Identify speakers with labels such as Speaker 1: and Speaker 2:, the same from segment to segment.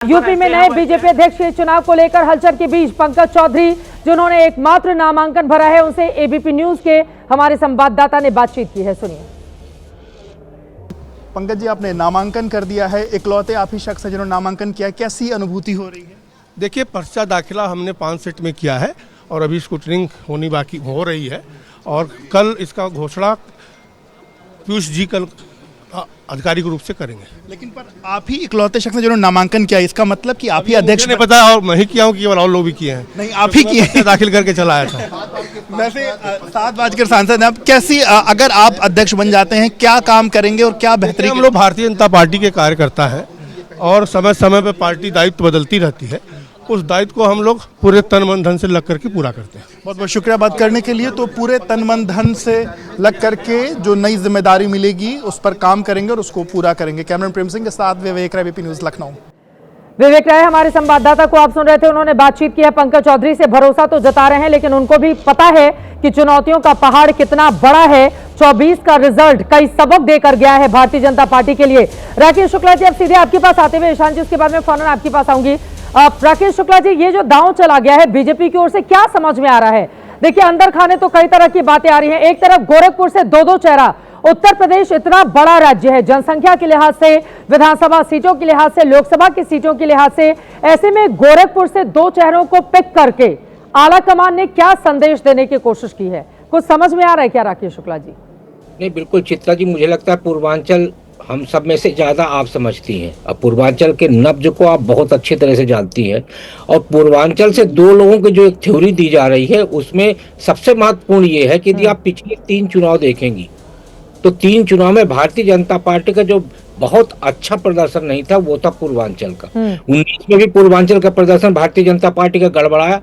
Speaker 1: UP में नए BJP अध्यक्ष के चुनाव को लेकर हलचल के बीच पंकज चौधरी जिन्होंने एकमात्र नामांकन भरा है, उनसे एबीपी न्यूज के हमारे संवाददाता ने बातचीत की है। सुनिए।
Speaker 2: पंकज जी, आपने नामांकन कर दिया है, इकलौते आप ही शख्स हैं जिन्होंने नामांकन किया, कैसी अनुभूति हो रही है?
Speaker 3: देखिए, पर्चा दाखिला हमने 5 सेट में किया है और अभी स्क्रूटनिंग होनी बाकी हो रही है और कल इसका घोषणा पीयूष जी कल आधिकारिक रूप से करेंगे। लेकिन
Speaker 2: पर आप ही इकलौते शख्स हैं जिन्होंने नामांकन किया, इसका मतलब कि आप ही अध्यक्ष?
Speaker 3: मुझे नहीं पता और मैं ही किया हूँ कि केवल और लोग भी किए हैं।
Speaker 2: नहीं, आप ही किए,
Speaker 3: दाखिल करके चला आया था।
Speaker 2: वैसे 7 बजकर सांसद हैं, कैसी अगर आप अध्यक्ष बन जाते हैं क्या काम करेंगे और क्या बेहतरी?
Speaker 3: हम लोग भारतीय जनता पार्टी के कार्यकर्ता हैं और समय समय पर पार्टी दायित्व बदलती रहती है, उस दायित्व को हम लोग पूरे तन मन धन से लग करके पूरा करते हैं।
Speaker 2: बहुत बहुत शुक्रिया बात करने के लिए। तो पूरे तन मन धन से लग करके जो नई जिम्मेदारी मिलेगी उस पर काम करेंगे और उसको पूरा करेंगे। कैमरामैन प्रेम सिंह के साथ विवेक राय, एबीपी न्यूज, लखनऊ।
Speaker 1: विवेक राय हमारे संवाददाता को आप सुन रहे थे, उन्होंने बातचीत की है। पंकज चौधरी से भरोसा तो जता रहे हैं लेकिन उनको भी पता है कि चुनौतियों का पहाड़ कितना बड़ा है। 24 का रिजल्ट कई सबक देकर गया है भारतीय जनता पार्टी के लिए। राकेश शुक्ला जी, अब सीधे आपके पास आते हुए ईशान जी, उसके बाद में फौरन आपके पास आऊंगी। राकेश शुक्ला जी, ये जो दांव चला गया है बीजेपी की ओर से, क्या समझ में आ रहा है? देखिए, अंदर खाने तो कई तरह की बातें आ रही हैं। एक तरफ गोरखपुर से 2-2 चेहरा, उत्तर प्रदेश इतना बड़ा राज्य है, जनसंख्या के लिहाज से, विधानसभा सीटों के लिहाज से, लोकसभा की सीटों के लिहाज से, ऐसे में गोरखपुर से 2 चेहरों को पिक करके आला कमान ने क्या संदेश देने की कोशिश की है? कुछ समझ में आ रहा है क्या राकेश शुक्ला जी?
Speaker 4: नहीं, बिल्कुल चित्रा जी, मुझे लगता है पूर्वांचल हम सब में से ज्यादा आप समझती हैं। अब पूर्वांचल के नब्ज को आप बहुत अच्छी तरह से जानती हैं और पूर्वांचल से 2 लोगों की जो एक थ्योरी दी जा रही है उसमें सबसे महत्वपूर्ण ये है कि यदि आप पिछले 3 चुनाव देखेंगी तो 3 चुनाव में भारतीय जनता पार्टी का जो बहुत अच्छा प्रदर्शन नहीं था वो था पूर्वांचल का। 19 में भी पूर्वांचल का प्रदर्शन भारतीय जनता पार्टी का गड़बड़ाया।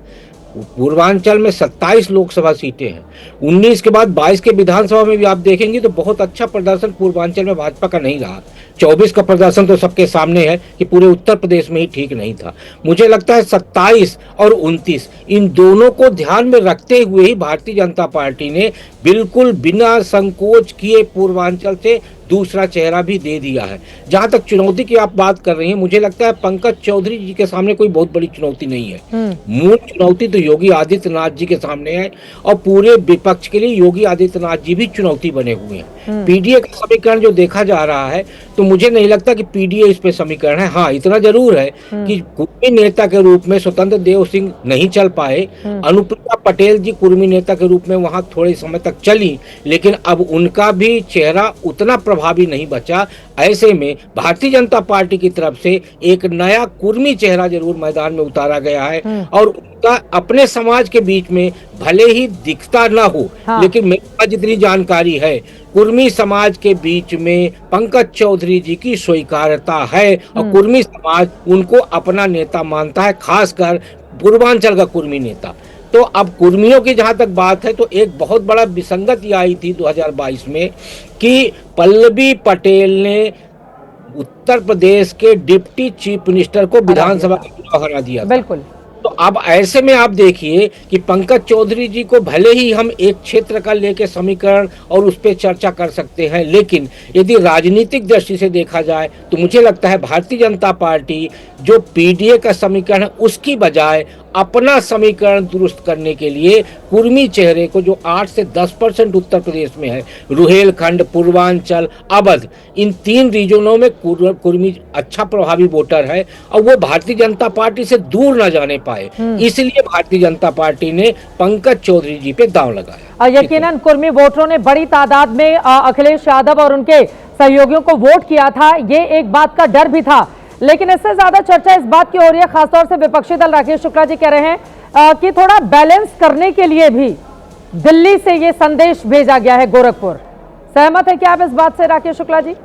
Speaker 4: पूर्वांचल में 27 लोकसभा सीटें हैं। 19 के बाद 22 के विधानसभा में भी आप देखेंगे तो बहुत अच्छा प्रदर्शन पूर्वांचल में भाजपा का नहीं रहा। 24 का प्रदर्शन तो सबके सामने है कि पूरे उत्तर प्रदेश में ही ठीक नहीं था। मुझे लगता है 27 और 29 इन दोनों को ध्यान में रखते हुए ही भारतीय जनता पार्टी ने बिल्कुल बिना संकोच किए पूर्वांचल से दूसरा चेहरा भी दे दिया है। जहां तक चुनौती की आप बात कर रही हैं, मुझे लगता है पंकज चौधरी जी के सामने कोई बहुत बड़ी चुनौती नहीं है। मूल चुनौती तो योगी आदित्यनाथ जी के सामने है और पूरे विपक्ष के लिए योगी आदित्यनाथ जी भी चुनौती बने हुए हैं। पीडीए का समीकरण जो देखा जा रहा है तो मुझे नहीं लगता कि पीडीए इस पे समीकरण है। हाँ, इतना जरूर है कि कुर्मी नेता के रूप में स्वतंत्र देव सिंह नहीं चल पाए। अनुप्रिया पटेल जी कुर्मी नेता के रूप में वहां थोड़े समय तक चली, लेकिन अब उनका भी चेहरा उतना प्रभावी नहीं बचा। ऐसे में भारतीय जनता पार्टी की तरफ से एक नया कुर्मी चेहरा जरूर मैदान में उतारा गया है और उनका अपने समाज के बीच में भले ही दिखता ना हो, लेकिन मेरे पास जितनी जानकारी है कुर्मी समाज के बीच में पंकज चौधरी जी की स्वीकार्यता है और कुर्मी समाज उनको अपना नेता मानता है, खासकर पूर्वांचल का कुर्मी नेता। तो अब कुर्मियों की जहां तक बात है तो एक बहुत बड़ा विसंगति आई थी 2022 में कि पल्लवी पटेल ने उत्तर प्रदेश के डिप्टी चीफ मिनिस्टर को विधानसभा का चुनाव हरा दिया।
Speaker 1: बिल्कुल।
Speaker 4: तो अब ऐसे में आप देखिए कि पंकज चौधरी जी को भले ही हम एक क्षेत्र का लेके समीकरण और उस पर चर्चा कर सकते हैं, लेकिन यदि राजनीतिक दृष्टि से देखा जाए तो मुझे लगता है भारतीय जनता पार्टी जो पीडीए का समीकरण है उसकी बजाय अपना समीकरण दुरुस्त करने के लिए कुर्मी चेहरे को जो 8 से 10% उत्तर प्रदेश में है, रुहेलखंड, पूर्वांचल, अवध, इन 3 रीजनों में कुर्मी अच्छा प्रभावी वोटर है और वो भारतीय जनता पार्टी से दूर न जाने पाए, इसलिए भारतीय जनता पार्टी ने पंकज चौधरी जी पे दांव लगाया।
Speaker 1: यकीनन कुर्मी वोटरों ने बड़ी तादाद में अखिलेश यादव और उनके सहयोगियों को वोट किया था, ये एक बात का डर भी था। लेकिन इससे ज्यादा चर्चा इस बात की हो रही है, खासतौर से विपक्षी दल राकेश शुक्ला जी कह रहे हैं कि थोड़ा बैलेंस करने के लिए भी दिल्ली से ये संदेश भेजा गया है गोरखपुर। सहमत है क्या आप इस बात से राकेश शुक्ला जी?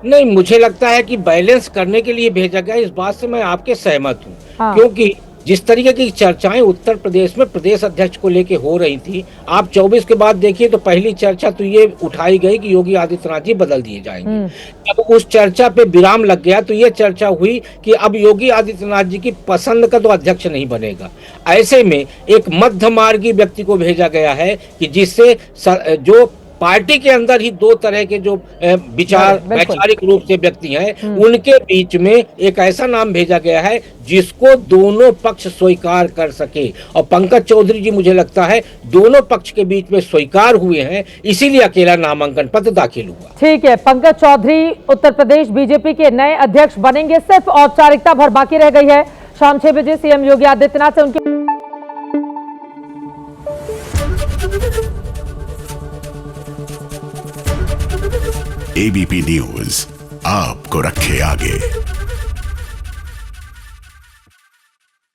Speaker 4: नहीं, मुझे लगता है कि बैलेंस करने के लिए भेजा गया, इस बात से मैं आपके सहमत हूँ। क्योंकि जिस तरीके की चर्चाएं उत्तर प्रदेश में प्रदेश अध्यक्ष को लेके हो रही थी, आप 24 के बाद देखिए तो पहली चर्चा तो ये उठाई गई कि योगी आदित्यनाथ जी बदल दिए जाएंगे। अब उस चर्चा पे विराम लग गया तो ये चर्चा हुई कि अब योगी आदित्यनाथ जी की पसंद का तो अध्यक्ष नहीं बनेगा। ऐसे में एक मध्यमार्गी व्यक्ति को भेजा गया है कि जिससे जो पार्टी के अंदर ही दो तरह के जो विचार
Speaker 1: बिल्कुल।
Speaker 4: वैचारिक रूप से व्यक्ति हैं, उनके बीच में एक ऐसा नाम भेजा गया है जिसको दोनों पक्ष स्वीकार कर सके। और पंकज चौधरी जी मुझे लगता है दोनों पक्ष के बीच में स्वीकार हुए हैं, इसीलिए अकेला नामांकन पत्र दाखिल हुआ।
Speaker 1: ठीक है, पंकज चौधरी उत्तर प्रदेश बीजेपी के नए अध्यक्ष बनेंगे। सिर्फ औपचारिकता भर बाकी रह गई है। शाम 6 बजे सीएम योगी आदित्यनाथ से उनके
Speaker 5: एबीपी न्यूज आपको रखे आगे।